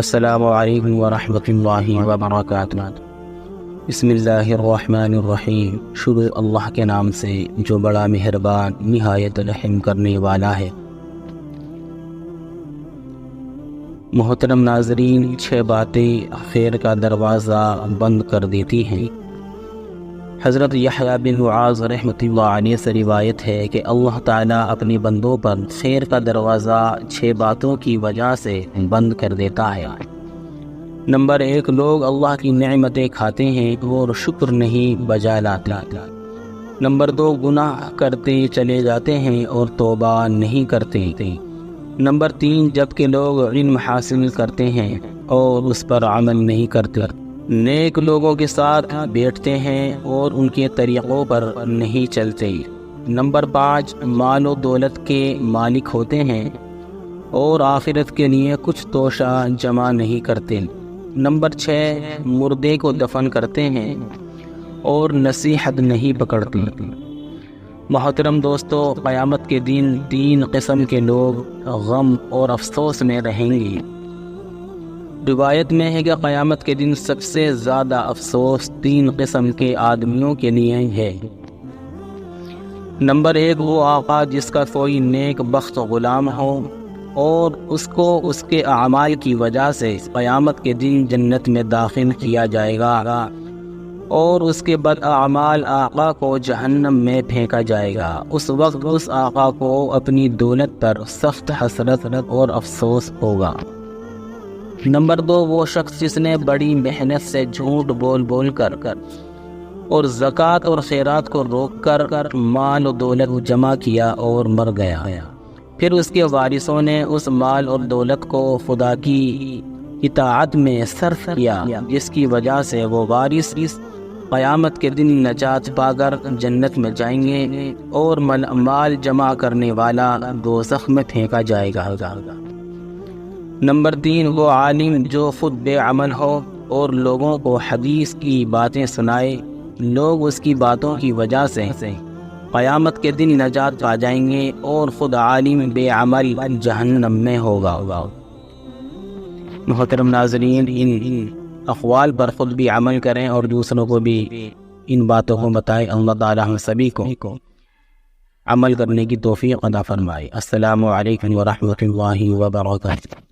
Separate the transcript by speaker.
Speaker 1: السلام علیکم ورحمۃ اللہ وبرکاتہ۔ بسم اللہ الرحمن الرحیم۔ شروع اللہ کے نام سے جو بڑا مہربان نہایت رحم کرنے والا ہے۔ محترم ناظرین، 6 باتیں خیر کا دروازہ بند کر دیتی ہیں۔ حضرت یحییٰ بن معاذ رحمۃ اللہ علیہ سے روایت ہے کہ اللہ تعالیٰ اپنے بندوں پر خیر کا دروازہ 6 باتوں کی وجہ سے بند کر دیتا ہے۔ نمبر 1، لوگ اللہ کی نعمتیں کھاتے ہیں اور شکر نہیں بجا لاتے۔ نمبر 2، گناہ کرتے چلے جاتے ہیں اور توبہ نہیں کرتے۔ نمبر 3، جبکہ لوگ علم حاصل کرتے ہیں اور اس پر عمل نہیں کرتے، نیک لوگوں کے ساتھ بیٹھتے ہیں اور ان کے طریقوں پر نہیں چلتے۔ نمبر 5، مال و دولت کے مالک ہوتے ہیں اور آخرت کے لیے کچھ توشہ جمع نہیں کرتے۔ نمبر 6، مردے کو دفن کرتے ہیں اور نصیحت نہیں پکڑتے۔ محترم دوستو، قیامت کے دن 3 قسم کے لوگ غم اور افسوس میں رہیں گے۔ روایت میں ہے کہ قیامت کے دن سب سے زیادہ افسوس 3 قسم کے آدمیوں کے لیے ہے۔ نمبر 1، وہ آقا جس کا کوئی نیک بخت غلام ہو اور اس کو اس کے اعمال کی وجہ سے قیامت کے دن جنت میں داخل کیا جائے گا اور اس کے بد اعمال آقا کو جہنم میں پھینکا جائے گا۔ اس وقت اس آقا کو اپنی دولت پر سخت حسرت اور افسوس ہوگا۔ نمبر 2، وہ شخص جس نے بڑی محنت سے جھوٹ بول کر اور زکوٰۃ اور خیرات کو روک کر مال و دولت جمع کیا اور مر گیا، پھر اس کے وارثوں نے اس مال اور دولت کو خدا کی اطاعت میں صرف کیا، جس کی وجہ سے وہ وارث قیامت کے دن نجات پا کر جنت میں جائیں گے اور مال جمع کرنے والا دوزخ میں پھینکا جائے گا۔ نمبر 3، وہ عالم جو خود بے عمل ہو اور لوگوں کو حدیث کی باتیں سنائے، لوگ اس کی باتوں کی وجہ سے قیامت کے دن نجات پا جائیں گے اور خود عالم بے عمل جہنم میں ہوگا۔ محترم ناظرین، ان اقوال پر خود بھی عمل کریں اور دوسروں کو بھی ان باتوں کو بتائیں۔ اللہ تعالیٰ ہم سبھی کو عمل کرنے کی توفیق عطا فرمائے۔ السلام علیکم ورحمۃ اللہ وبرکاتہ۔